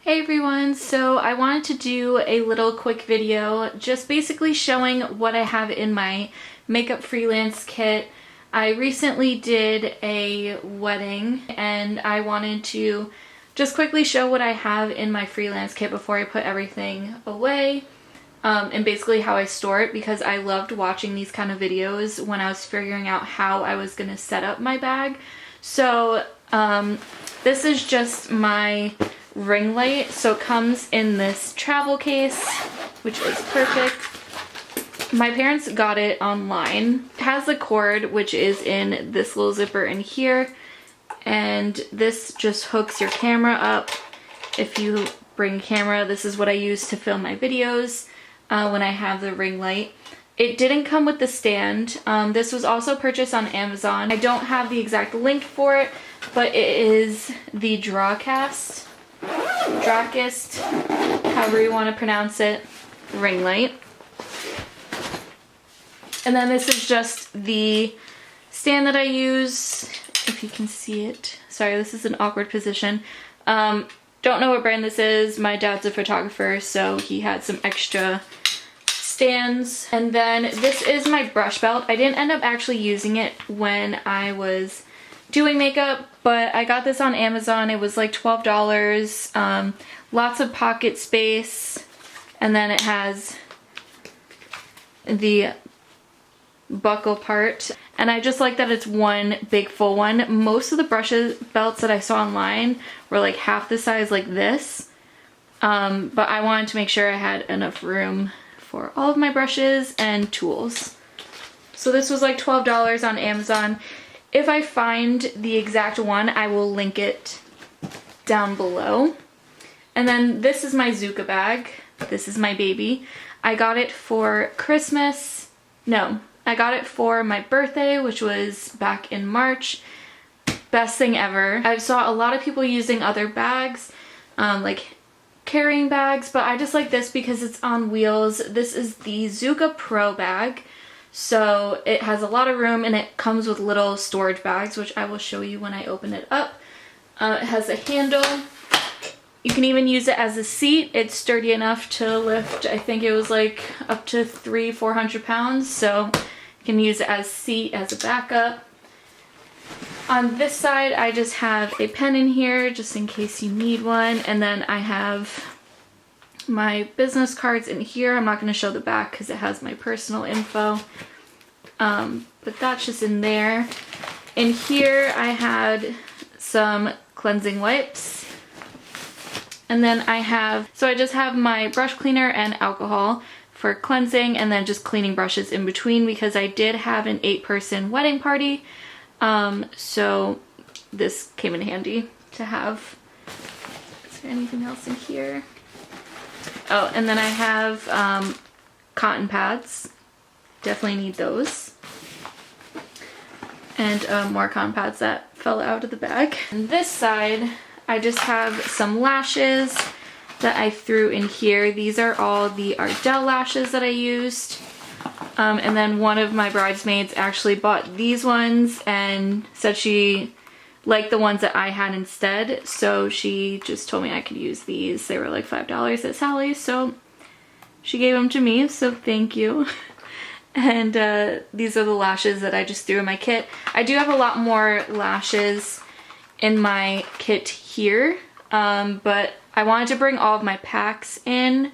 Hey everyone, so I wanted to do a little quick video just basically showing what I have in my makeup freelance kit. I recently did a wedding and I wanted to just quickly show what I have in my freelance kit before I put everything away, and basically how I store it, because I loved watching these kind of videos when I was figuring out how I was going to set up my bag. So this is just my ring light. So it comes in this travel case, which is perfect. My parents got it online. It has a cord, which is in this little zipper in here, and this just hooks your camera up. If you bring a camera, this is what I use to film my videos when I have the ring light. It didn't come with the stand. This was also purchased on Amazon. I don't have the exact link for it, but it is the Drawcast, however you want to pronounce it, ring light. And then this is just the stand that I use, if you can see it. Sorry, this is an awkward position. Don't know what brand this is. My dad's a photographer, so he had some extra stands. And then this is my brush belt. I didn't end up actually using it when I was doing makeup, but I got this on Amazon. It was like $12. Lots of pocket space, and then it has the buckle part, and I just like that it's one big full one. Most of the belts that I saw online were like half the size like this, but I wanted to make sure I had enough room for all of my brushes and tools. So this was like $12 on Amazon. If I find the exact one, I will link it down below. And then this is my Zuka bag. This is my baby. I got it for Christmas. No, I got it for my birthday, which was back in March. Best thing ever. I saw a lot of people using other bags, like carrying bags, but I just like this because it's on wheels. This is the Zuka Pro bag. So it has a lot of room, and it comes with little storage bags, which I will show you when I open it up. It has a handle. You can even use it as a seat. It's sturdy enough to lift, I think it was like up to 300-400 pounds. So you can use it as a seat, as a backup. On this side, I just have a pen in here just in case you need one. And then I have my business cards in here. I'm not going to show the back because it has my personal info, but that's just in there. In here I had some cleansing wipes, and then I just have my brush cleaner and alcohol for cleansing, and then just cleaning brushes in between because I did have an 8-person wedding party, so this came in handy to have. Is there anything else in here? Oh, and then I have cotton pads. Definitely need those. And more cotton pads that fell out of the bag. And this side, I just have some lashes that I threw in here. These are all the Ardell lashes that I used. And then one of my bridesmaids actually bought these ones and said she like the ones that I had instead, so she just told me I could use these. They were like $5 at Sally's, so she gave them to me, so thank you. And these are the lashes that I just threw in my kit. I do have a lot more lashes in my kit here, but I wanted to bring all of my packs in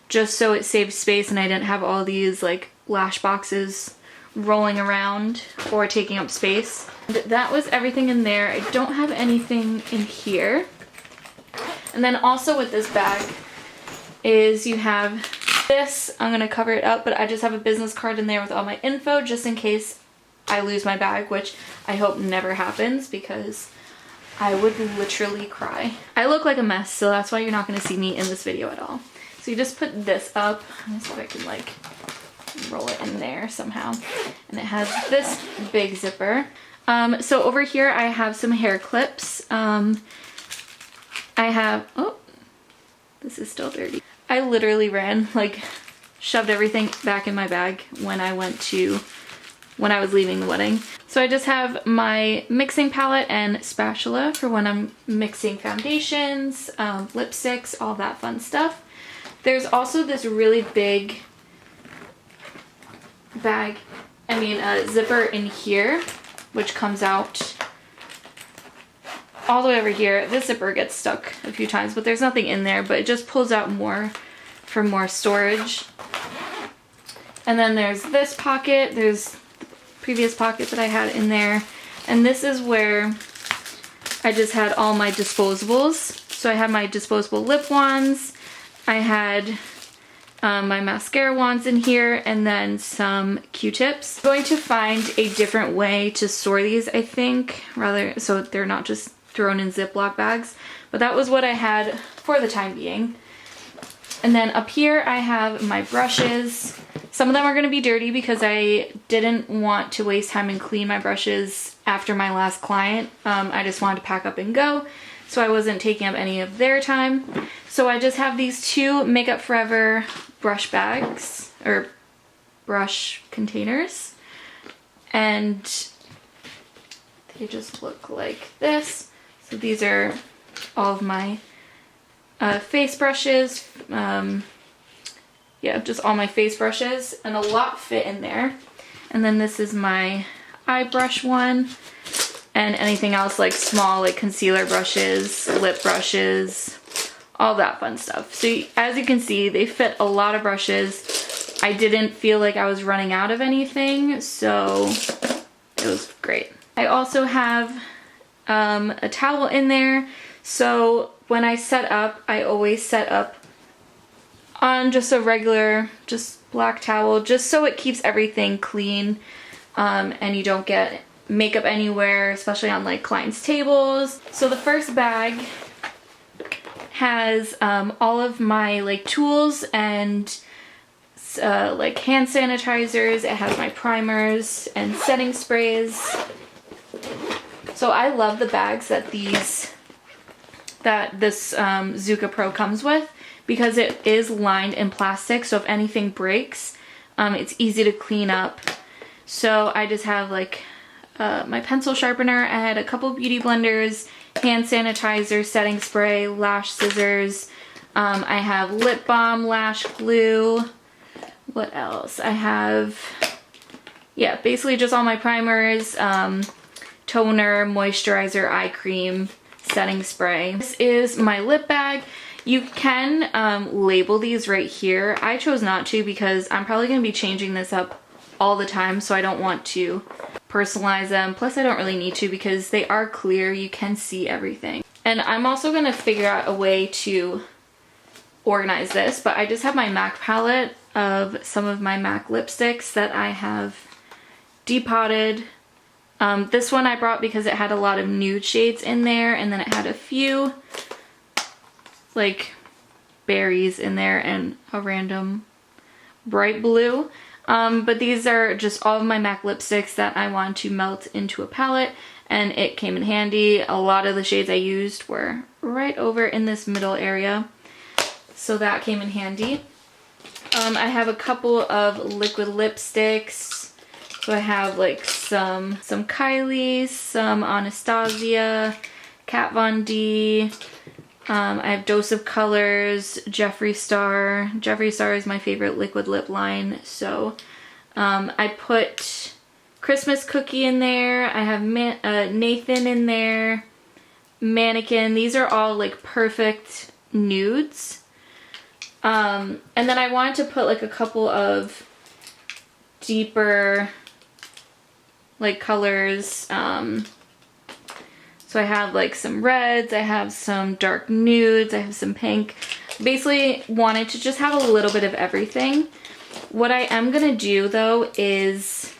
just so it saved space and I didn't have all these like lash boxes rolling around or taking up space. That was everything in there. I don't have anything in here. And then also with this bag is you have this. I'm gonna cover it up, but I just have a business card in there with all my info just in case I lose my bag, which I hope never happens because I would literally cry. I look like a mess, so that's why you're not gonna see me in this video at all. So you just put this up. Let me see if I can like roll it in there somehow. And it has this big zipper. So over here I have some hair clips. I have, oh, this is still dirty. I literally ran, like, shoved everything back in my bag when I went to when I was leaving the wedding. So I just have my mixing palette and spatula for when I'm mixing foundations, lipsticks, all that fun stuff. There's also this really big bag, zipper in here, which comes out all the way over here. This zipper gets stuck a few times, but there's nothing in there, but it just pulls out more for more storage. And then there's this pocket. There's the previous pocket that I had in there. And this is where I just had all my disposables. So I had my disposable lip wands. I had my mascara wands in here, and then some Q-tips. I'm going to find a different way to store these, I think, rather so they're not just thrown in Ziploc bags. But that was what I had for the time being. And then up here I have my brushes. Some of them are going to be dirty because I didn't want to waste time and clean my brushes after my last client. I just wanted to pack up and go, so I wasn't taking up any of their time. So I just have these two Makeup Forever brush bags, or brush containers. And they just look like this. So these are all of my face brushes. Yeah, just all my face brushes, and a lot fit in there. And then this is my eye brush one, and anything else like small, like concealer brushes, lip brushes, all that fun stuff. So as you can see, they fit a lot of brushes. I didn't feel like I was running out of anything, so it was great. I also have a towel in there. So when I set up, I always set up on just a regular, just black towel, just so it keeps everything clean, and you don't get makeup anywhere, especially on like clients' tables. So the first bag has all of my like tools and like hand sanitizers. It has my primers and setting sprays. So I love the bags that this Zuka Pro comes with, because it is lined in plastic, so if anything breaks, it's easy to clean up. So I just have like my pencil sharpener. I had a couple beauty blenders, hand sanitizer, setting spray, lash scissors. I have lip balm, lash glue. What else? I have, yeah, basically just all my primers, toner, moisturizer, eye cream, setting spray. This is my lip bag. You can label these right here. I chose not to because I'm probably going to be changing this up all the time, so I don't want to personalize them. Plus I don't really need to because they are clear. You can see everything. And I'm also going to figure out a way to organize this, but I just have my MAC palette of some of my MAC lipsticks that I have depotted. This one I brought because it had a lot of nude shades in there, and then it had a few like berries in there and a random bright blue. But these are just all of my MAC lipsticks that I want to melt into a palette, and it came in handy. A lot of the shades I used were right over in this middle area, so that came in handy. I have a couple of liquid lipsticks. So I have like some Kylie, some Anastasia, Kat Von D. I have Dose of Colors, Jeffree Star. Jeffree Star is my favorite liquid lip line. So I put Christmas Cookie in there. I have Nathan in there. Mannequin. These are all like perfect nudes. And then I wanted to put like a couple of deeper like colors. So I have like some reds, I have some dark nudes, I have some pink. Basically wanted to just have a little bit of everything. What I am gonna do though is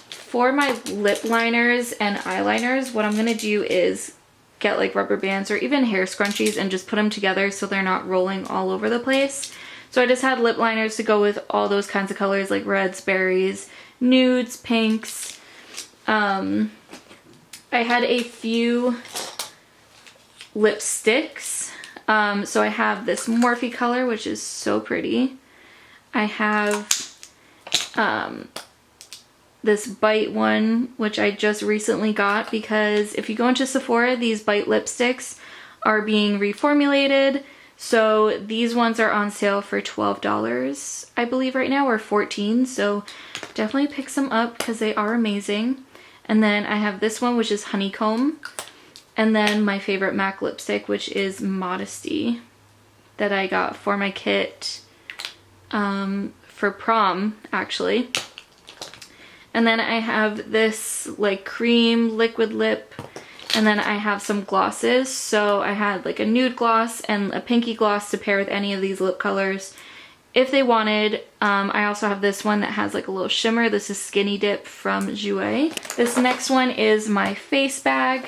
for my lip liners and eyeliners, what I'm gonna do is get like rubber bands or even hair scrunchies and just put them together so they're not rolling all over the place. So I just had lip liners to go with all those kinds of colors like reds, berries, nudes, pinks. I had a few lipsticks. So I have this Morphe color, which is so pretty. I have this Bite one, which I just recently got because if you go into Sephora, these Bite lipsticks are being reformulated. So these ones are on sale for $12, I believe right now, or $14. So definitely pick some up because they are amazing. And then I have this one, which is Honeycomb. And then my favorite MAC lipstick, which is Modesty, that I got for my kit for prom, actually. And then I have this like cream liquid lip, and then I have some glosses. So I had like a nude gloss and a pinky gloss to pair with any of these lip colors if they wanted. I also have this one that has like a little shimmer. This is Skinny Dip from Jouer. This next one is my face bag.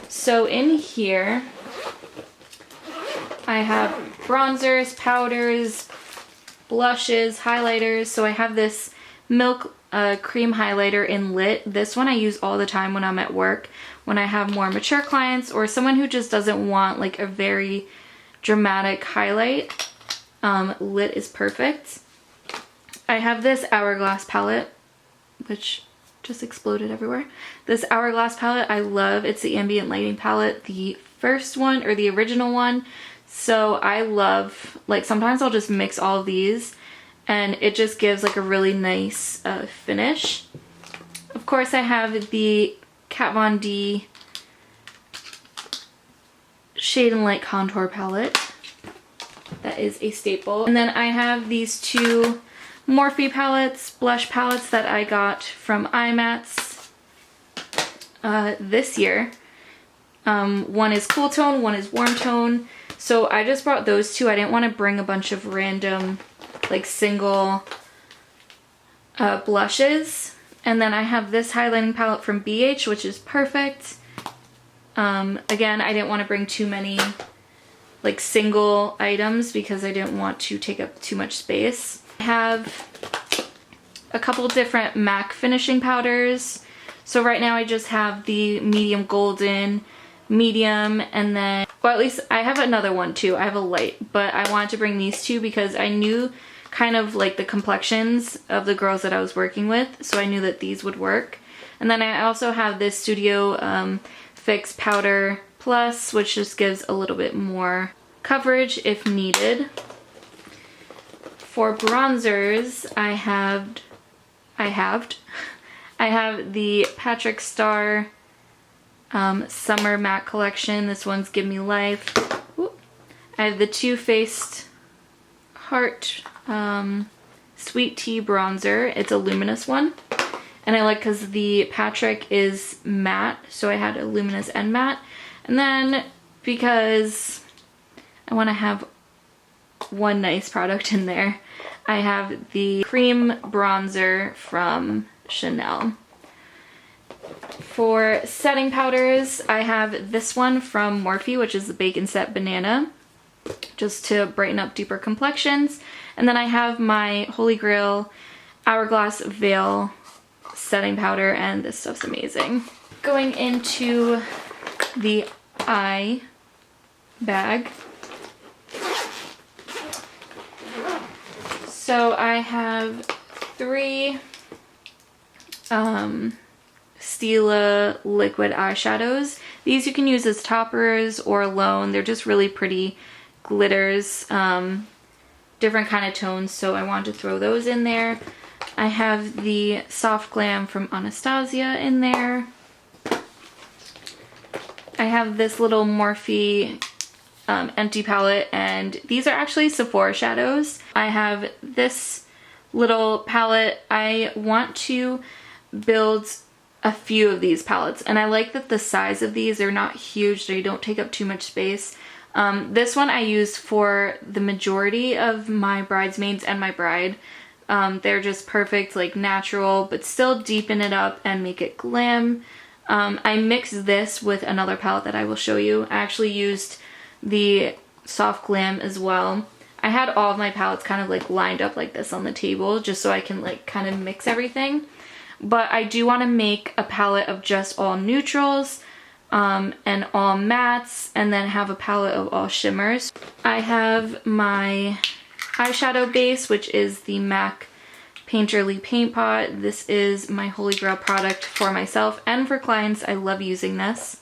So in here I have bronzers, powders, blushes, highlighters. So I have this Milk cream highlighter in Lit. This one I use all the time when I'm at work, when I have more mature clients or someone who just doesn't want like a very dramatic highlight. Lit is perfect. I have this Hourglass palette, which just exploded everywhere. This Hourglass palette I love. It's the ambient lighting palette, the first one or the original one. So I love, like sometimes I'll just mix all of these and it just gives like a really nice finish. Of course I have the Kat Von D Shade and Light Contour palette. That is a staple. And then I have these two Morphe palettes, blush palettes that I got from IMATS this year. One is cool tone, one is warm tone. So I just brought those two. I didn't want to bring a bunch of random like single blushes. And then I have this highlighting palette from BH, which is perfect. Again, I didn't want to bring too many like single items because I didn't want to take up too much space. I have a couple different MAC finishing powders. So right now I just have the medium golden, medium, and then, well, at least I have another one too. I have a light, but I wanted to bring these two because I knew kind of like the complexions of the girls that I was working with, so I knew that these would work. And then I also have this Studio Fix Powder Plus, which just gives a little bit more coverage if needed. For bronzers, I have the Patrick Star Summer Matte Collection. This one's Give Me Life. Ooh. I have the Too Faced Heart Sweet Tea Bronzer. It's a luminous one. And I like because the Patrick is matte, so I had a luminous and matte. And then because I want to have one nice product in there, I have the cream bronzer from Chanel. For setting powders, I have this one from Morphe, which is the Bacon Set Banana, just to brighten up deeper complexions. And then I have my Holy Grail Hourglass Veil setting powder, and this stuff's amazing. Going into the eye bag. So I have three Stila liquid eyeshadows. These you can use as toppers or alone. They're just really pretty glitters, different kind of tones, so I wanted to throw those in there. I have the Soft Glam from Anastasia in there. I have this little Morphe empty palette, and these are actually Sephora shadows. I have this little palette. I want to build a few of these palettes, and I like that the size of these are not huge, they don't take up too much space. This one I use for the majority of my bridesmaids and my bride. They're just perfect, like natural, but still deepen it up and make it glam. I mixed this with another palette that I will show you. I actually used the Soft Glam as well. I had all of my palettes kind of like lined up like this on the table just so I can like kind of mix everything. But I do want to make a palette of just all neutrals and all mattes, and then have a palette of all shimmers. I have my eyeshadow base, which is the MAC painterly paint pot. This is my holy grail product for myself and for clients. I love using this.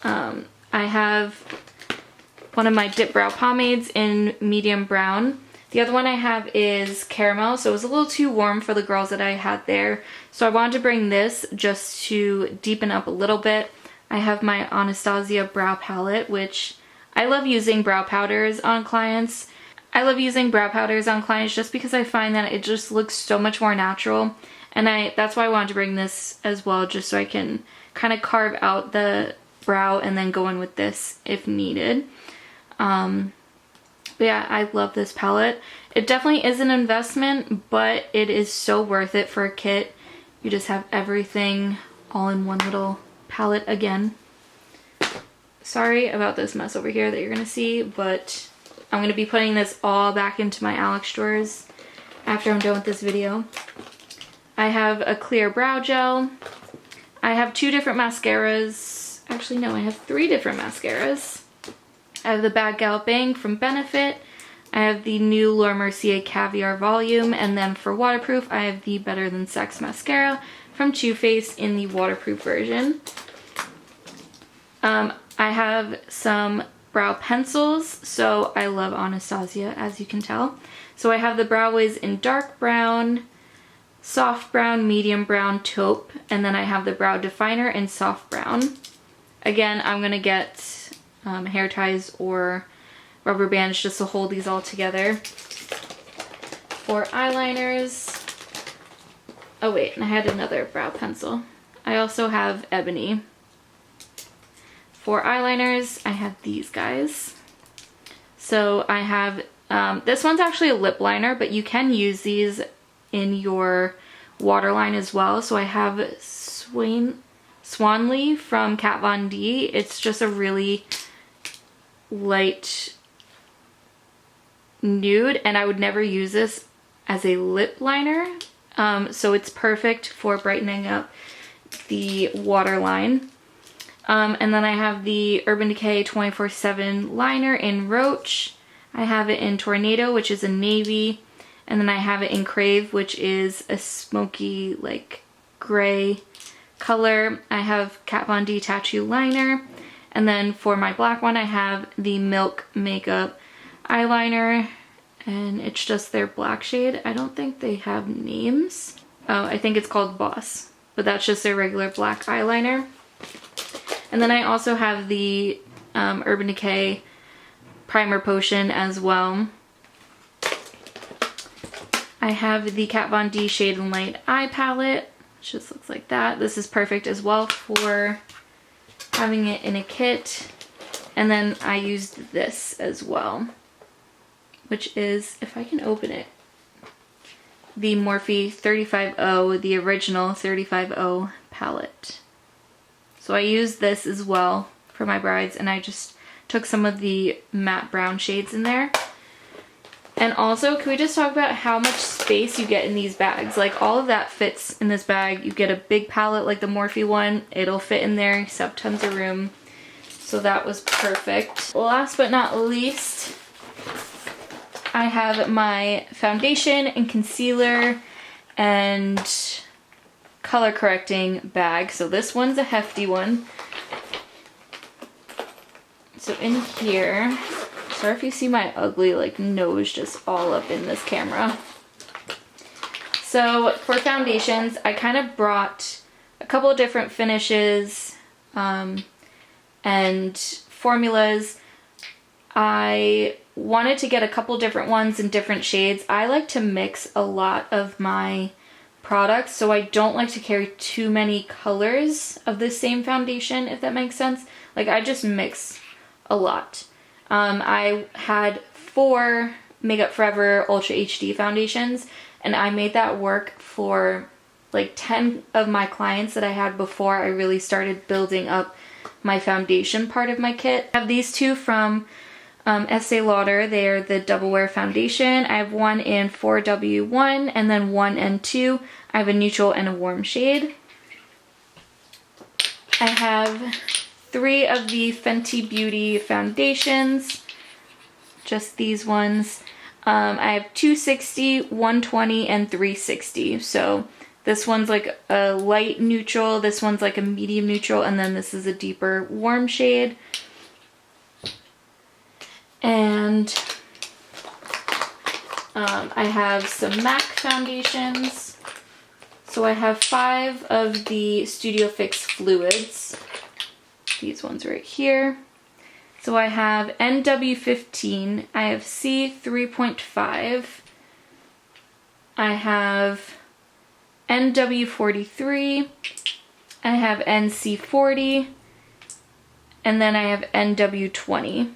I have one of my dip brow pomades in medium brown. The other one I have is caramel, so it was a little too warm for the girls that I had there. So I wanted to bring this just to deepen up a little bit. I have my Anastasia brow palette, which I love using brow powders on clients. I love using brow powders on clients just because I find that it just looks so much more natural. And that's why I wanted to bring this as well, just so I can kind of carve out the brow and then go in with this if needed. But yeah, I love this palette. It definitely is an investment, but it is so worth it for a kit. You just have everything all in one little palette again. Sorry about this mess over here that you're gonna see, but I'm gonna be putting this all back into my Alex drawers after I'm done with this video. I have a clear brow gel. I have 2 different mascaras. Actually, no, I have 3 different mascaras. I have the Bad Gal Bang from Benefit. I have the new Laura Mercier Caviar Volume. And then for waterproof, I have the Better Than Sex Mascara from Too Faced in the waterproof version. I have some brow pencils. So I love Anastasia, as you can tell. So I have the Brow Wiz in dark brown, soft brown, medium brown, taupe. And then I have the Brow Definer in soft brown. Again, I'm going to get hair ties or rubber bands just to hold these all together. For eyeliners, oh wait, and I had another brow pencil. I also have Ebony. For eyeliners, I have these guys. So I have, this one's actually a lip liner, but you can use these in your waterline as well. So I have Swanley from Kat Von D. It's just a really light nude, and I would never use this as a lip liner. So it's perfect for brightening up the waterline. And then I have the Urban Decay 24/7 liner in Roach. I have it in Tornado, which is a navy. And then I have it in Crave, which is a smoky, like, gray color. I have Kat Von D Tattoo liner. And then for my black one, I have the Milk Makeup eyeliner. And it's just their black shade. I don't think they have names. Oh, I think it's called Boss. But that's just their regular black eyeliner. And then I also have the Urban Decay Primer Potion as well. I have the Kat Von D Shade and Light Eye Palette, which just looks like that. This is perfect as well for having it in a kit. And then I used this as well, which is, if I can open it, the Morphe 35O, the original 35O palette. So I used this as well for my brides, and I just took some of the matte brown shades in there. And also, can we just talk about how much space you get in these bags? Like, all of that fits in this bag. You get a big palette like the Morphe one. It'll fit in there. You have tons of room. So that was perfect. Last but not least, I have my foundation and concealer and color correcting bag. So this one's a hefty one. So in here, sorry if you see my ugly like nose just all up in this camera. So for foundations, I kind of brought a couple of different finishes and formulas. I wanted to get a couple different ones in different shades. I like to mix a lot of my products, so I don't like to carry too many colors of the same foundation, if that makes sense. Like, I just mix a lot. I had 4 Makeup Forever Ultra HD foundations, and I made that work for like 10 of my clients that I had before I really started building up my foundation part of my kit. I have these 2 from Estee Lauder. They are the Double Wear Foundation. I have one in 4W1 and then 1 and 2. I have a neutral and a warm shade. I have 3 of the Fenty Beauty foundations. Just these ones. I have 260, 120, and 360. So this one's like a light neutral, this one's like a medium neutral, and then this is a deeper warm shade. And I have some MAC foundations. So I have 5 of the Studio Fix fluids. These ones right here. So I have NW15, I have C3.5, I have NW43, I have NC40, and then I have NW20.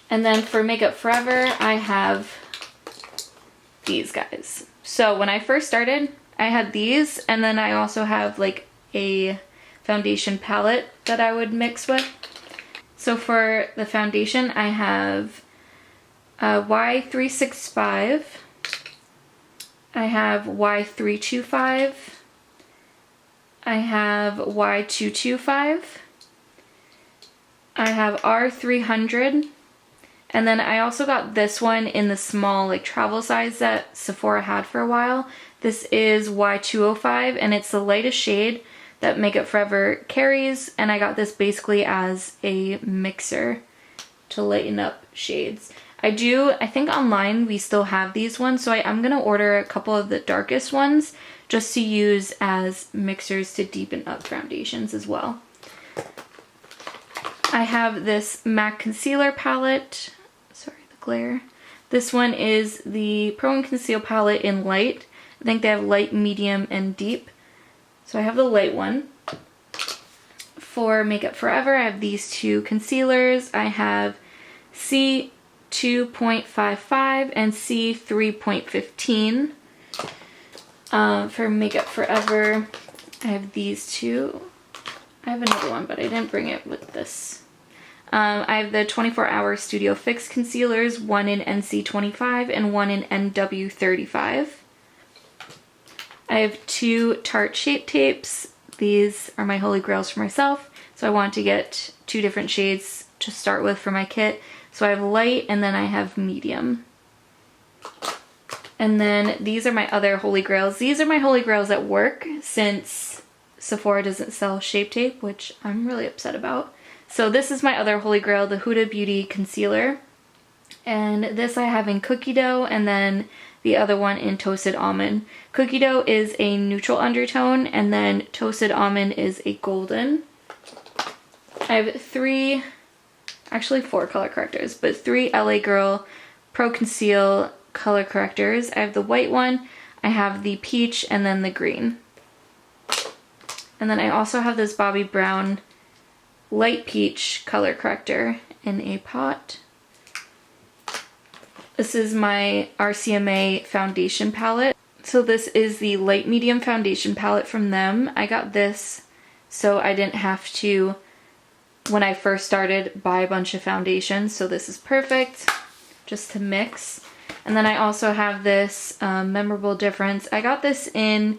And then for Makeup Forever, I have these guys. So when I first started, I had these, and then I also have like a foundation palette that I would mix with. So for the foundation, I have Y365, I have Y325, I have Y225, I have R300, and then I also got this one in the small like travel size that Sephora had for a while. This is Y205, and it's the lightest shade that Makeup Forever carries, and I got this basically as a mixer to lighten up shades. I think online we still have these ones, so I'm gonna order a couple of the darkest ones just to use as mixers to deepen up foundations as well. I have this MAC concealer palette. Sorry, the glare. This one is the Pro and Conceal palette in light. I think they have light, medium, and deep. So I have the light one. For Makeup Forever, I have these 2 concealers. I have C2.55 and C3.15. For Makeup Forever, I have these 2. I have another one, but I didn't bring it with this. I have the 24-Hour Studio Fix concealers, one in NC25 and one in NW35. I have 2 Tarte Shape Tapes. These are my holy grails for myself, so I wanted to get 2 different shades to start with for my kit. So I have light and then I have medium. And then these are my other holy grails. These are my holy grails at work since Sephora doesn't sell Shape Tape, which I'm really upset about. So this is my other holy grail, the Huda Beauty Concealer. And this I have in Cookie Dough, and then the other one in Toasted Almond. Cookie Dough is a neutral undertone, and then Toasted Almond is a golden. I have 4 color correctors, but 3 LA Girl Pro Conceal color correctors. I have the white one, I have the peach, and then the green. And then I also have this Bobbi Brown light peach color corrector in a pot. This is my RCMA foundation palette. So this is the light medium foundation palette from them. I got this so I didn't have to, when I first started, buy a bunch of foundations. So this is perfect just to mix. And then I also have this Memorable Difference. I got this in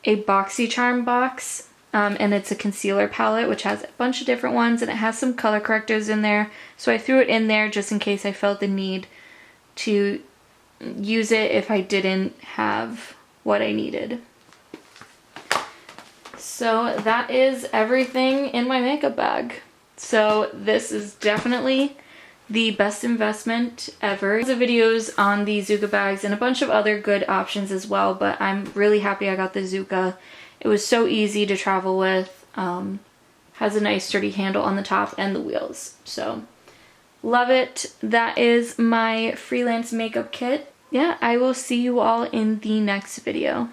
a BoxyCharm box, and it's a concealer palette which has a bunch of different ones, and it has some color correctors in there. So I threw it in there just in case I felt the need to use it if I didn't have what I needed. So that is everything in my makeup bag. So this is definitely the best investment ever. There's videos on the Zuka bags and a bunch of other good options as well, but I'm really happy I got the Zuka. It was so easy to travel with, has a nice sturdy handle on the top and the wheels. So love it. That is my Freelance makeup kit. Yeah, I will see you all in the next video.